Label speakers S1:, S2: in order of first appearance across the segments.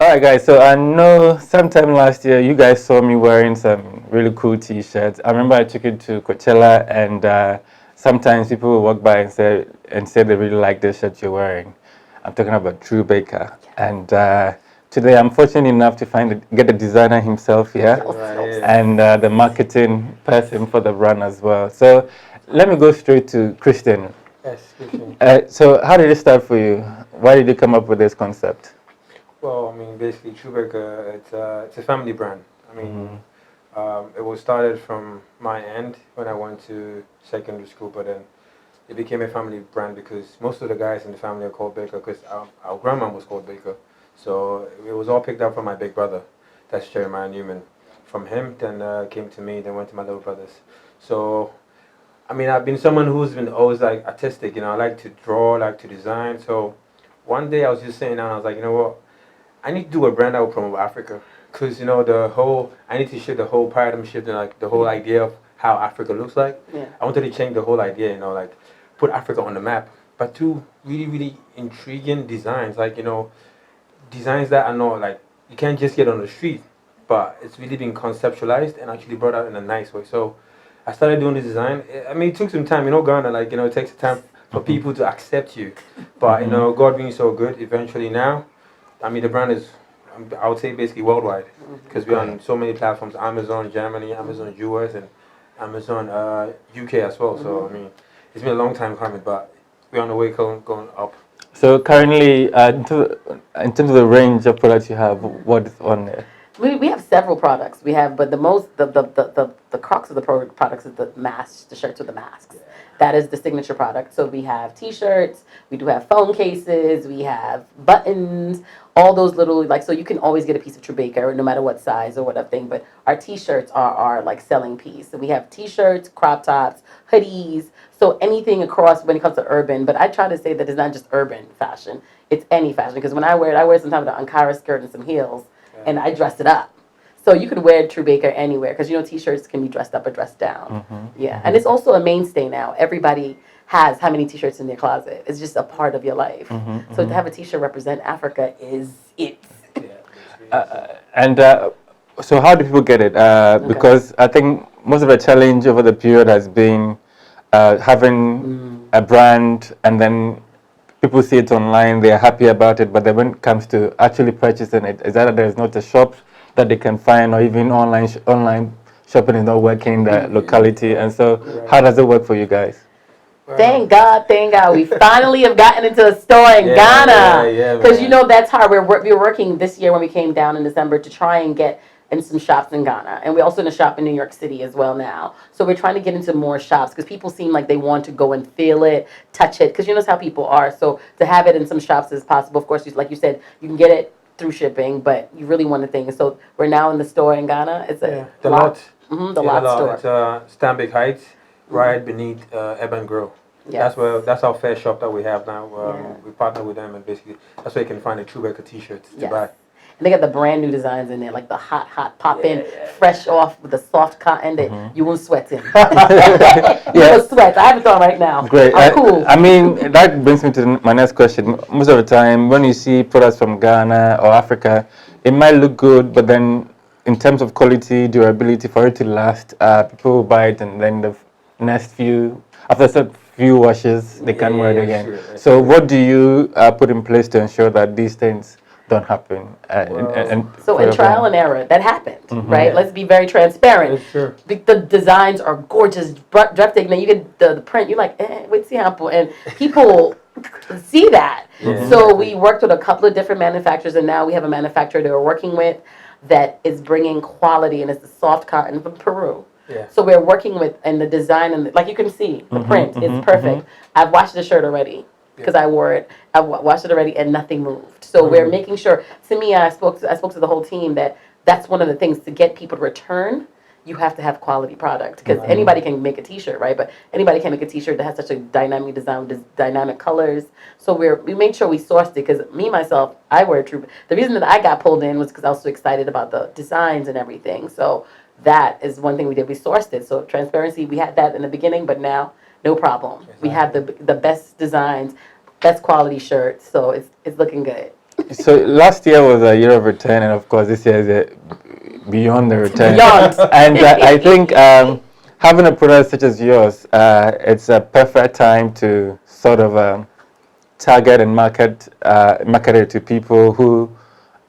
S1: All right, guys. So I know sometime last year you guys saw me wearing some really cool T-shirts. I remember I took it to Coachella, and sometimes people will walk by and say they really like the shirt you're wearing. I'm talking about Trubaker, and today I'm fortunate enough to get the designer himself here, and the marketing person for the brand as well. So let me go straight to Christian.
S2: Yes, Christian.
S1: So how did it start for you? Why did you come up with this concept?
S2: Well, I mean, basically, Trubaker, it's a family brand. I mean, it was started from my end when I went to secondary school, but then it became a family brand because most of the guys in the family are called Baker because our grandma was called Baker. So it was all picked up from my big brother, that's Jeremiah Newman. From him, then came to me, then went to my little brothers. So I mean, I've been someone who's been always like artistic. I like to draw, like to design. So one day I was just sitting down, I was like, you know what? I need to do a brand that will promote Africa, because I need to shift the whole paradigm shift and like the whole idea of how Africa looks like.
S3: Yeah.
S2: I wanted to change the whole idea, like put Africa on the map. But two really really intriguing designs, like designs that are not like you can't just get on the street, but it's really been conceptualized and actually brought out in a nice way. So I started doing the design. I mean, it took some time, Ghana, it takes time for people to accept you. But God being so good, eventually now. I mean, the brand is, I would say, basically worldwide because we're on so many platforms: Amazon Germany, Amazon US, and Amazon UK as well. So I mean, it's been a long time coming, but we're on the way going up.
S1: So currently, in terms of the range of products you have, what is on there?
S3: We have several products. We have, but the crux of the products is the masks, the shirts with the masks. That is the signature product. So we have T-shirts, we do have phone cases, we have buttons, all those little so you can always get a piece of Trubaker no matter what size or whatever thing. But our T-shirts are our like selling piece. So we have T-shirts, crop tops, hoodies. So anything across when it comes to urban. But I try to say that it's not just urban fashion; it's any fashion. Because when I wear it, I wear sometimes an Ankara skirt and some heels, and I dress it up. So you could wear Trubaker anywhere because T-shirts can be dressed up or dressed down. Yeah, and it's also a mainstay now. Everybody has how many T-shirts in their closet. It's just a part of your life. So to have a T-shirt represent Africa is it.
S1: So how do people get it? Because I think most of the challenge over the period has been having a brand, and then people see it online, they're happy about it, but then when it comes to actually purchasing it, is that there's not a shop that they can find, or even online shopping is not working in the locality. And so how does it work for you guys?
S3: Thank God, we finally have gotten into a store in Ghana. Because that's hard. We were working this year when we came down in December to try and get in some shops in Ghana. And we're also in a shop in New York City as well now. So we're trying to get into more shops because people seem like they want to go and feel it, touch it, because how people are. So to have it in some shops is possible. Of course, like you said, you can get it through shipping, but you really want the thing. So we're now in the store in Ghana. It's
S2: the lot.
S3: The lot store.
S2: It's Stanbic Heights, right beneath Urban Grow. Yes. That's our fair shop that we have now. We partner with them, and basically that's where you can find the Trubaker T-shirts to buy.
S3: And they got the brand new designs in there, like the hot pop in, fresh off with the soft cotton that you won't sweat in. You won't sweat. I have it on right now.
S1: Great.
S3: Cool.
S1: I mean, that brings me to my next question. Most of the time, when you see products from Ghana or Africa, it might look good, but then in terms of quality, durability, for it to last, people will buy it, and then the next after a few washes, they can't wear it again. Sure. So what do you put in place to ensure that these things don't happen?
S3: So in trial and error, that happened, right? Let's be very transparent.
S2: Sure.
S3: The designs are gorgeous, breathtaking. Then you get the print, you're like, wait, sample, and people see that. So we worked with a couple of different manufacturers, and now we have a manufacturer that we're working with that is bringing quality, and it's the soft cotton from Peru.
S2: Yeah.
S3: So we're working with, and the design, and like you can see, the print is perfect. I've washed the shirt already because I wore it. I washed it already, and nothing moved. So we're making sure. To me, I spoke to the whole team that's one of the things to get people to return. You have to have quality product because anybody can make a T-shirt, right? But anybody can make a T-shirt that has such a dynamic design, dynamic colors. So we made sure we sourced it because me myself, I wear Trubaker. The reason that I got pulled in was because I was so excited about the designs and everything. So that is one thing we did. We sourced it. So transparency, we had that in the beginning, but now no problem. Exactly. We have the best designs, best quality shirts. So it's looking good.
S1: So last year was a year of return, and of course this year is beyond the return.
S3: Beyond.
S1: And I think having a product such as yours, it's a perfect time to sort of target and market it to people who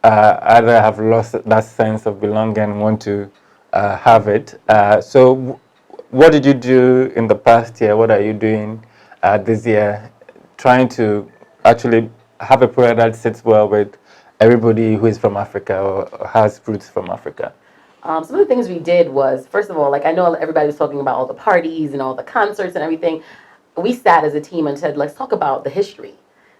S1: either have lost that sense of belonging and want to have it. What did you do in the past year? What are you doing this year, trying to actually have a product that sits well with everybody who is from Africa or has roots from Africa?
S3: Some of the things we did was, first of all, like I know everybody was talking about all the parties and all the concerts and everything. We sat as a team and said, let's talk about the history.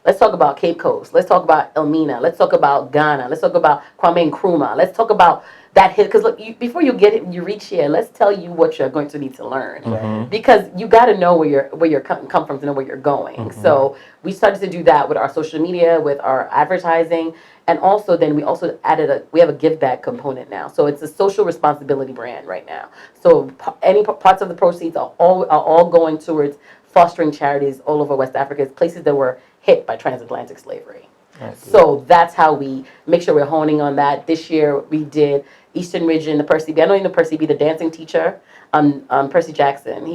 S3: Let's talk about Cape Coast. Let's talk about Elmina. Let's talk about Ghana. Let's talk about Kwame Nkrumah. Let's talk about that hit. Because look, before you get it, you reach here. Let's tell you what you're going to need to learn. Because you got to know where you're come from to know where you're going. So we started to do that with our social media, with our advertising, and also then we also added we have a give back component now. So it's a social responsibility brand right now. So any parts of the proceeds are all going towards fostering charities all over West Africa, places that were hit by transatlantic slavery. So that's how we make sure we're honing on that. This year we did Eastern Region, the Percy B. I know you know Percy B, the dancing teacher, Percy Jackson.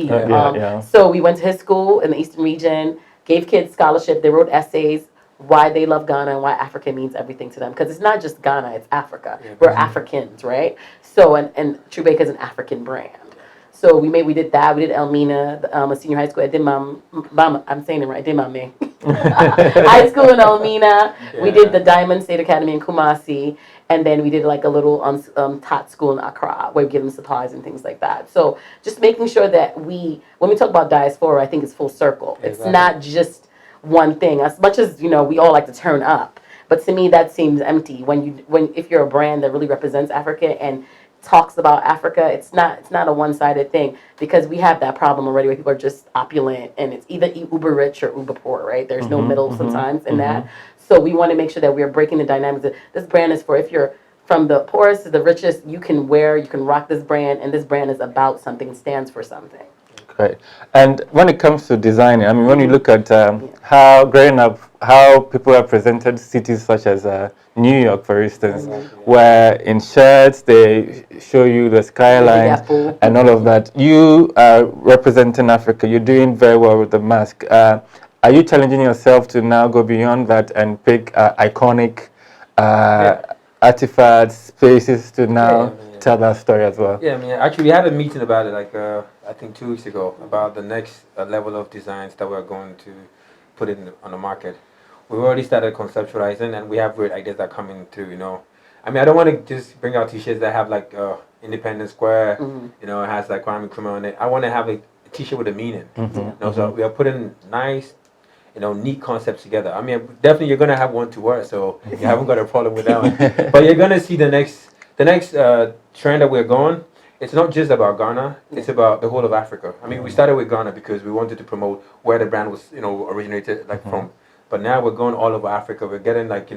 S3: So we went to his school in the Eastern Region, gave kids scholarship. They wrote essays why they love Ghana and why Africa means everything to them. Because it's not just Ghana, it's Africa. We're Africans, right? So and Trubaker is an African brand. So we did that. We did Elmina, a senior high school. I did I'm saying it right. I did Mame. High school in Elmina. We did the Diamond State Academy in Kumasi, and then we did like a little tot school in Accra where we give them supplies and things like that. So just making sure that when we talk about diaspora, I think it's full circle. It's not just one thing. As much as we all like to turn up, but to me that seems empty if you're a brand that really represents Africa and talks about Africa. It's not a one-sided thing, because we have that problem already where people are just opulent and it's either uber rich or uber poor, right? There's no middle sometimes in that. So we want to make sure that we're breaking the dynamics. This brand is for, if you're from the poorest to the richest, you can rock this brand, and this brand is about something, stands for something.
S1: Great. And when it comes to designing, I mean, when you look at how growing up, how people have presented cities such as New York, for instance, where in shirts they show you the skylines and all of that. You are representing Africa. You're doing very well with the mask. Are you challenging yourself to now go beyond that and pick iconic artifacts, spaces to now tell that story as well?
S2: Yeah, I mean, actually, we had a meeting about it, like, I think 2 weeks ago, about the next level of designs that we're going to put on the market. We've already started conceptualizing, and we have great ideas that are coming through, I mean, I don't want to just bring out t-shirts that have, like, Independence Square, it has, like, Kwame Nkrumah on it. I want to have a t-shirt with a meaning, so we are putting nice, neat concepts together. I mean, definitely you're going to have one to wear, so you haven't got a problem with that one. But you're going to see the next trend that we're going. It's not just about Ghana, it's about the whole of Africa. I mean, we started with Ghana because we wanted to promote where the brand was, originated from. But now we're going all over Africa. We're getting, like,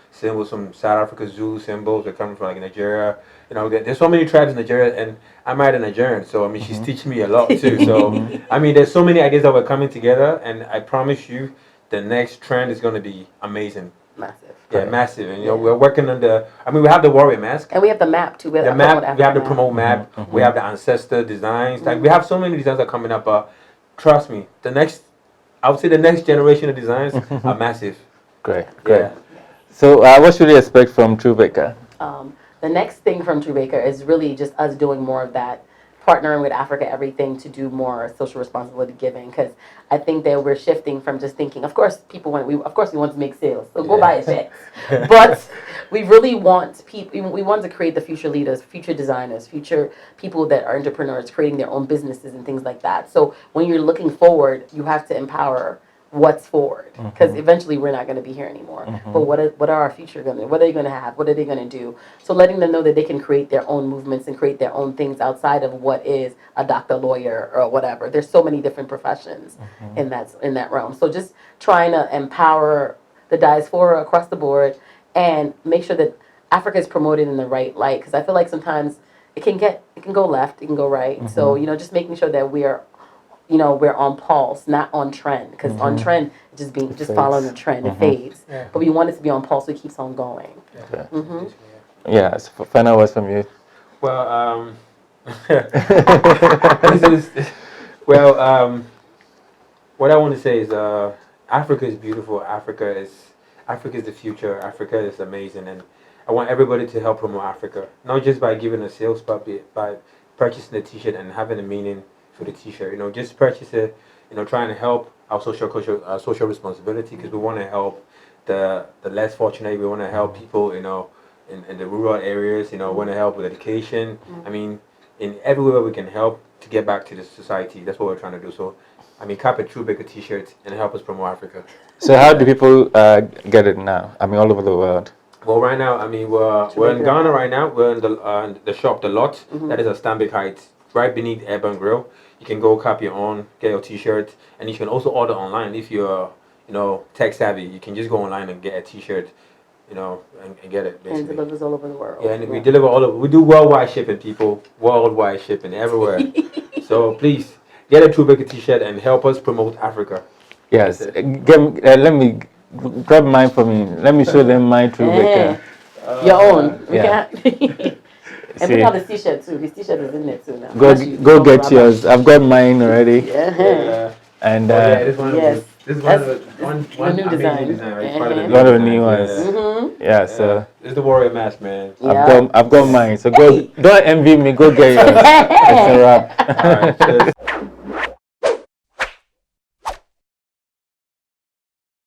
S2: symbols from South Africa, Zulu symbols. They're coming from, like, Nigeria. There's so many tribes in Nigeria, and I married a Nigerian, so I mean, she's teaching me a lot too. So I mean, there's so many ideas that we're coming together, and I promise you, the next trend is going to be amazing.
S3: Massive.
S2: Yeah, massive. And we're working on we have the warrior mask.
S3: And we have the map too.
S2: We have the promo map. We have the ancestor designs. Like, we have so many designs that are coming up. Trust me, I would say the next generation of designs are massive.
S1: Great. So what should we expect from Trubaker?
S3: The next thing from Trubaker is really just us doing more of that, partnering with Africa Everything to do more social responsibility giving, because I think that we're shifting from just thinking, of course we want to make sales, so go buy a shit. But we really want we want to create the future leaders, future designers, future people that are entrepreneurs creating their own businesses and things like that. So when you're looking forward, you have to empower what's forward, because eventually we're not going to be here anymore. But what are our future going to, what are they going to have, what are they going to do? So letting them know that they can create their own movements and create their own things outside of what is a doctor, lawyer, or whatever. There's so many different professions in that realm. So just trying to empower the diaspora across the board and make sure that Africa is promoted in the right light, because I feel like sometimes it can go left, it can go right. So just making sure that we are we're on pulse, not on trend. Because on trend, just
S1: Fades.
S3: following the trend, it fades.
S2: Yeah.
S3: But we want it to be on pulse, so it keeps on going.
S2: Yeah.
S3: Mhm.
S1: Yeah. So final words from you.
S2: Well, this is well. What I want to say is, Africa is beautiful. Africa is the future. Africa is amazing, and I want everybody to help promote Africa, not just by giving a sales, but by purchasing a T-shirt and having a meaning for the T-shirt. Just purchase it. Trying to help our social responsibility, because we want to help the less fortunate. We want to help people. In the rural areas. Want to help with education. I mean, in everywhere we can help to get back to the society. That's what we're trying to do. So, cap a Trubaker T-shirt and help us promote Africa.
S1: So how do people get it now? I mean, all over the world.
S2: Well, right now, we're in Ghana right now. We're in the shop, the lot. That is at Stanbic Heights, right beneath Urban Grill. You can go cap your own, get your T-shirt, and you can also order online if you're, tech savvy. You can just go online and get a T-shirt, and get it. Basically.
S3: And it delivers all over the world.
S2: Yeah, and we deliver all over. We do worldwide shipping, people. Worldwide shipping everywhere. So please get a Trubaker T-shirt and help us promote Africa.
S1: Yes. Let me grab mine for me. Let me show them my Trubaker.
S3: Your own.
S1: Yeah.
S3: And pick out the T-shirt too. His T-shirt is in there too now.
S1: Go get yours. I've got mine already.
S3: Yeah.
S1: And
S2: this one.
S3: Yes.
S2: This is
S3: one new design.
S2: Right? It's part of the
S1: one of the
S2: new
S1: new ones.
S3: Mm-hmm.
S1: Yeah. So
S2: it's the warrior mask, man.
S3: Yeah.
S1: I've got mine. So go. Don't envy me. Go get yours. It's a wrap.
S2: All right. Cheers.